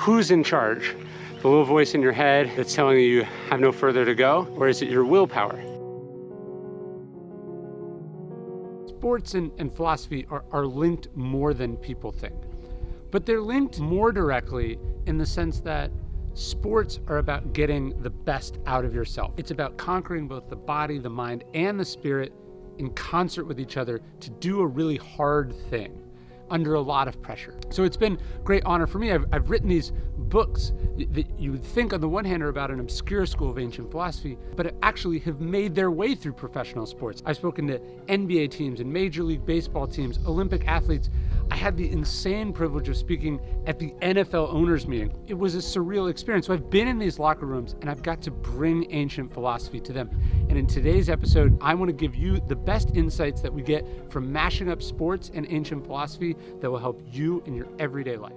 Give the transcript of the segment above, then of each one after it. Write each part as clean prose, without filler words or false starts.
Who's in charge? The little voice in your head that's telling you have no further to go, or is it your willpower? Sports and philosophy are linked more than people think. But they're linked more directly in the sense that sports are about getting the best out of yourself. It's about conquering both the body, the mind, and the spirit in concert with each other to do a really hard thing under a lot of pressure. So it's been a great honor for me. I've written these books that you would think on the one hand are about an obscure school of ancient philosophy, but actually have made their way through professional sports. I've spoken to NBA teams and Major League Baseball teams, Olympic athletes. I had the insane privilege of speaking at the NFL owners meeting. It was a surreal experience. So I've been in these locker rooms and I've got to bring ancient philosophy to them. And in today's episode, I want to give you the best insights that we get from mashing up sports and ancient philosophy that will help you in your everyday life.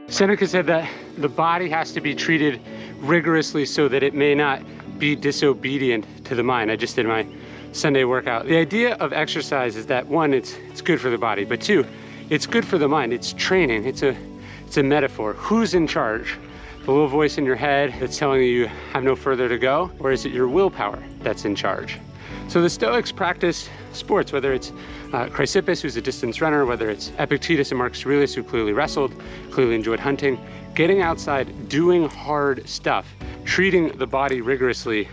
Seneca said that the body has to be treated rigorously so that it may not be disobedient to the mind. I just did my Sunday workout. The idea of exercise is that one, it's good for the body, but two, it's good for the mind. It's training. It's a metaphor. Who's in charge? The little voice in your head that's telling you have no further to go, or is it your willpower that's in charge? So the Stoics practice sports, whether it's Chrysippus, who's a distance runner, whether it's Epictetus and Marcus Aurelius, who clearly wrestled, clearly enjoyed hunting. Getting outside, doing hard stuff, treating the body rigorously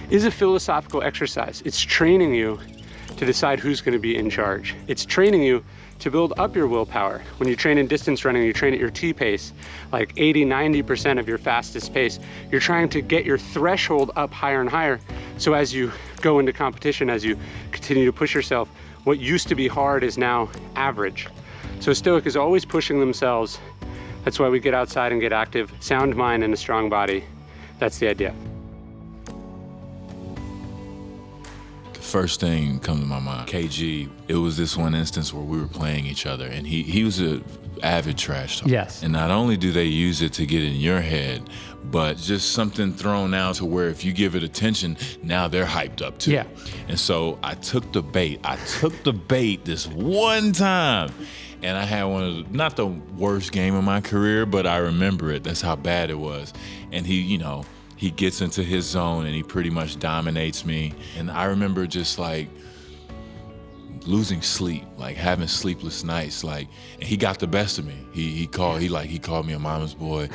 is a philosophical exercise. It's training you to decide who's going to be in charge. It's training you to build up your willpower. When you train in distance running, you train at your T pace, like 80-90% of your fastest pace. You're trying to get your threshold up higher and higher. So as you go into competition, as you continue to push yourself, what used to be hard is now average. So a Stoic is always pushing themselves. That's why we get outside and get active. Sound mind and a strong body. That's the idea. First thing come to my mind, KG, it was this one instance where we were playing each other and he was an avid trash talker. Yes. And not only do they use it to get in your head, but just something thrown out to where if you give it attention, now they're hyped up too. Yeah. And so I took the bait this one time. And I had one of the, not the worst game of my career, but I remember it. That's how bad it was. And he gets into his zone and he pretty much dominates me. And I remember just like losing sleep, like having sleepless nights, and he got the best of me. He called me a mama's boy,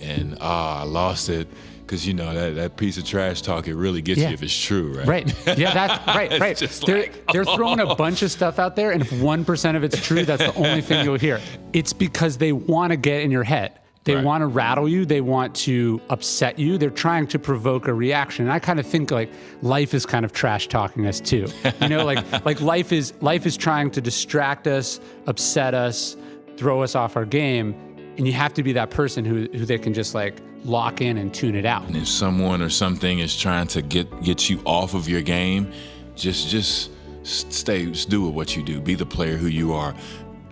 and I lost it. Cause that piece of trash talk, it really gets you if it's true, right? Right. Yeah, that's right. They're throwing a bunch of stuff out there, and if 1% of it's true, that's the only thing you'll hear. It's because they want to get in your head. They want to rattle you. They want to upset you. They're trying to provoke a reaction. And I kind of think like life is kind of trash talking us too. Like life is trying to distract us, upset us, throw us off our game. And you have to be that person who they can just like lock in and tune it out. And if someone or something is trying to get you off of your game, just do what you do. Be the player who you are.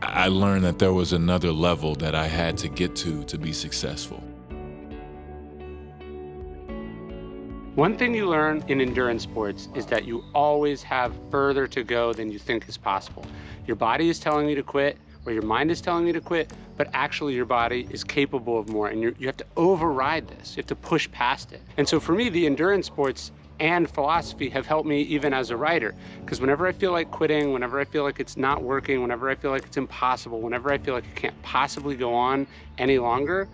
I learned that there was another level that I had to get to be successful. One thing you learn in endurance sports is that you always have further to go than you think is possible. Your body is telling you to quit, or your mind is telling you to quit, but actually your body is capable of more, and you have to override this. You have to push past it. And so for me, the endurance sports and philosophy have helped me even as a writer, because whenever I feel like quitting, whenever I feel like it's not working, whenever I feel like it's impossible, whenever I feel like it can't possibly go on any longer,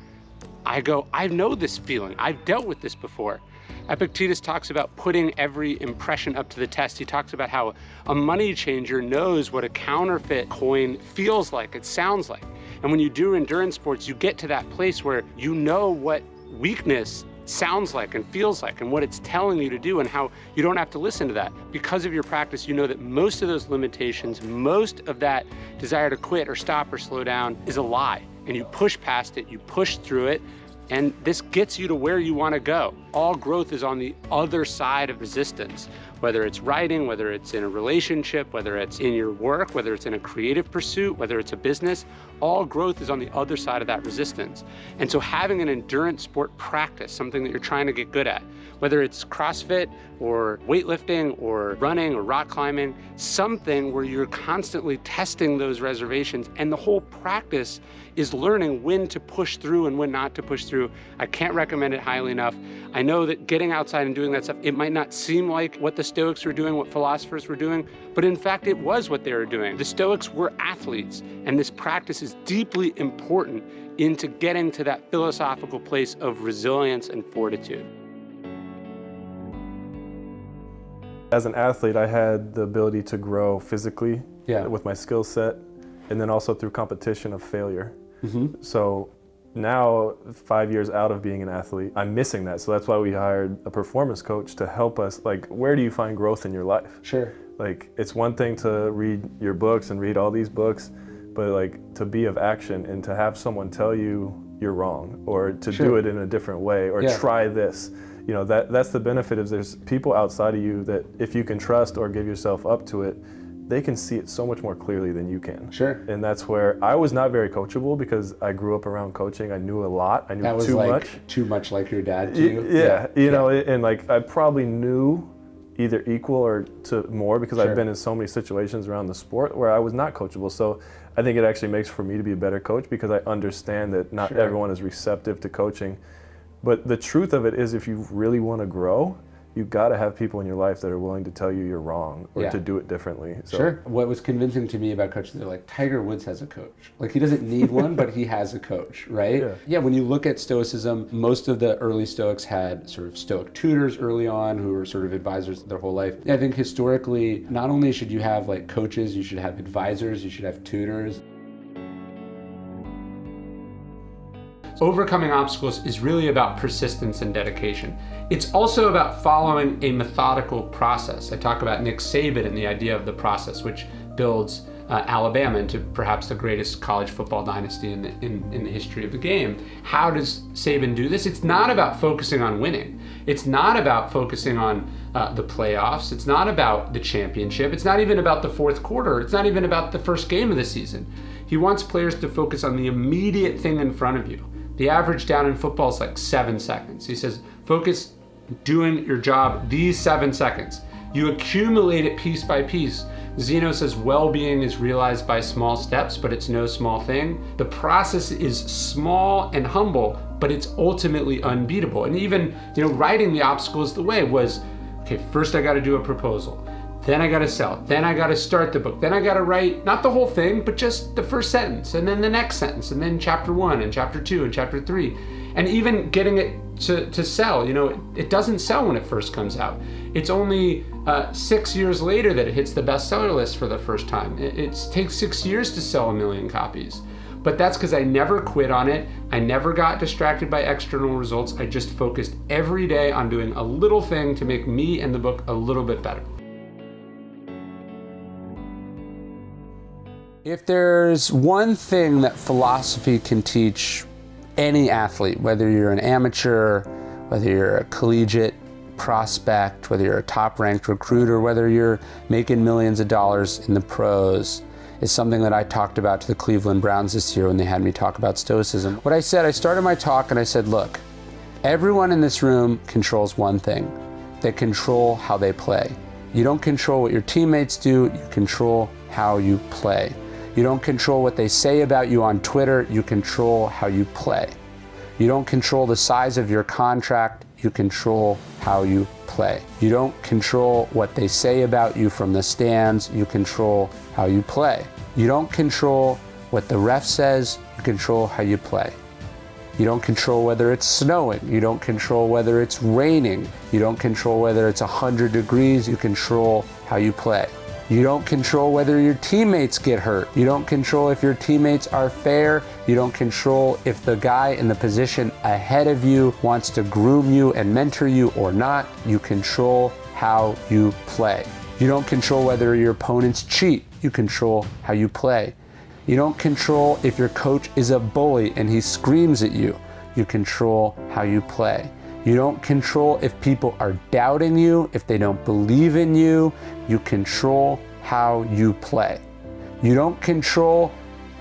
I go, I know this feeling. I've dealt with this before. Epictetus talks about putting every impression up to the test. He talks about how a money changer knows what a counterfeit coin feels like, it sounds like. And when you do endurance sports, you get to that place where you know what weakness sounds like and feels like and what it's telling you to do, and how you don't have to listen to that. Because of your practice, you know that most of those limitations, most of that desire to quit or stop or slow down is a lie. And you push past it, you push through it, and this gets you to where you want to go. All growth is on the other side of resistance. whether it's writing, whether it's in a relationship, whether it's in your work, whether it's in a creative pursuit, whether it's a business, all growth is on the other side of that resistance. And so having an endurance sport practice, something that you're trying to get good at, whether it's CrossFit or weightlifting or running or rock climbing, something where you're constantly testing those reservations, and the whole practice is learning when to push through and when not to push through. I can't recommend it highly enough. I know that getting outside and doing that stuff, it might not seem like what the Stoics were doing, what philosophers were doing, but in fact, it was what they were doing. The Stoics were athletes, and this practice is deeply important into getting to that philosophical place of resilience and fortitude. As an athlete, I had the ability to grow physically with my skill set, and then also through competition of failure. So now, 5 years out of being an athlete, I'm missing that. So that's why we hired a performance coach to help us, like, where do you find growth in your life? Sure. Like, it's one thing to read your books and read all these books, but like to be of action and to have someone tell you you're wrong, or to do it in a different way, or try this. You know, that's the benefit is there's people outside of you that if you can trust or give yourself up to it, they can see it so much more clearly than you can. Sure. And that's where I was not very coachable because I grew up around coaching. I knew a lot. I knew that was too like much. Too much like your dad too. You know, and like I probably knew either equal or to more because I've been in so many situations around the sport where I was not coachable. So I think it actually makes for me to be a better coach because I understand that not everyone is receptive to coaching. But the truth of it is, if you really want to grow, you've got to have people in your life that are willing to tell you you're wrong or to do it differently. So. What was convincing to me about coaches, they're like, Tiger Woods has a coach. Like, he doesn't need one, but he has a coach, right? Yeah, when you look at Stoicism, most of the early Stoics had sort of Stoic tutors early on who were sort of advisors their whole life. I think historically, not only should you have like coaches, you should have advisors, you should have tutors. Overcoming obstacles is really about persistence and dedication. It's also about following a methodical process. I talk about Nick Saban and the idea of the process, which builds Alabama into perhaps the greatest college football dynasty in the history of the game. How does Saban do this? It's not about focusing on winning. It's not about focusing on the playoffs. It's not about the championship. It's not even about the fourth quarter. It's not even about the first game of the season. He wants players to focus on the immediate thing in front of you. The average down in football is like 7 seconds. He says, focus doing your job these 7 seconds. You accumulate it piece by piece. Zeno says well-being is realized by small steps, but it's no small thing. The process is small and humble, but it's ultimately unbeatable. And even, writing the obstacles the way was, okay, first I got to do a proposal. Then I got to sell. Then I got to start the book. Then I got to write, not the whole thing, but just the first sentence, and then the next sentence, and then chapter 1 and chapter 2 and chapter 3. And even getting it to sell, it doesn't sell when it first comes out. It's only 6 years later that it hits the bestseller list for the first time. It takes 6 years to sell 1 million copies. But that's because I never quit on it. I never got distracted by external results. I just focused every day on doing a little thing to make me and the book a little bit better. If there's one thing that philosophy can teach any athlete, whether you're an amateur, whether you're a collegiate prospect, whether you're a top-ranked recruiter, whether you're making millions of dollars in the pros, is something that I talked about to the Cleveland Browns this year when they had me talk about Stoicism. What I said, I started my talk and I said, look, everyone in this room controls one thing. They control how they play. You don't control what your teammates do, you control how you play. You don't control what they say about you on Twitter, you control how you play. You don't control the size of your contract, you control how you play. You don't control what they say about you from the stands, you control how you play. You don't control what the ref says, you control how you play. You don't control whether it's snowing, you don't control whether it's raining, you don't control whether it's 100 degrees, you control how you play. You don't control whether your teammates get hurt. You don't control if your teammates are fair. You don't control if the guy in the position ahead of you wants to groom you and mentor you or not. You control how you play. You don't control whether your opponents cheat. You control how you play. You don't control if your coach is a bully and he screams at you. You control how you play. You don't control if people are doubting you, if they don't believe in you. You control how you play. You don't control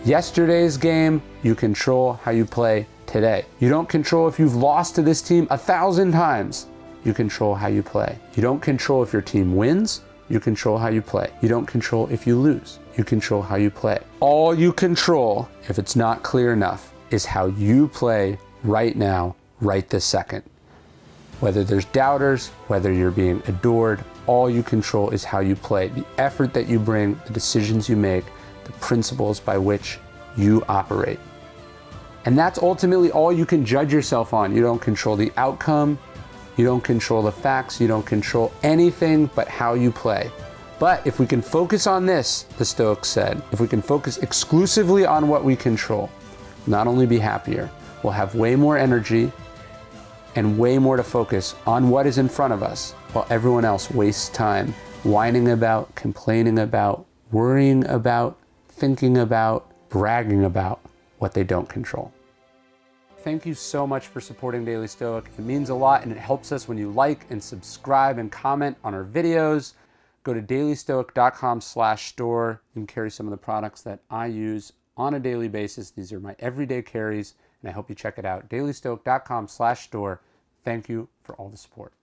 yesterday's game, you control how you play today. You don't control if you've lost to this team 1,000 times. You control how you play. You don't control if your team wins, you control how you play. You don't control if you lose, you control how you play. All you control, if it's not clear enough, is how you play right now, right this second. Whether there's doubters, whether you're being adored, all you control is how you play, the effort that you bring, the decisions you make, the principles by which you operate. And that's ultimately all you can judge yourself on. You don't control the outcome, you don't control the facts, you don't control anything but how you play. But if we can focus on this, the Stoics said, if we can focus exclusively on what we control, we'll not only be happier, we'll have way more energy and way more to focus on what is in front of us, while everyone else wastes time whining about, complaining about, worrying about, thinking about, bragging about what they don't control. Thank you so much for supporting Daily Stoic. It means a lot and it helps us when you like and subscribe and comment on our videos. Go to dailystoic.com/store. You can carry some of the products that I use on a daily basis. These are my everyday carries, and I hope you check it out. dailystoic.com/store. Thank you for all the support.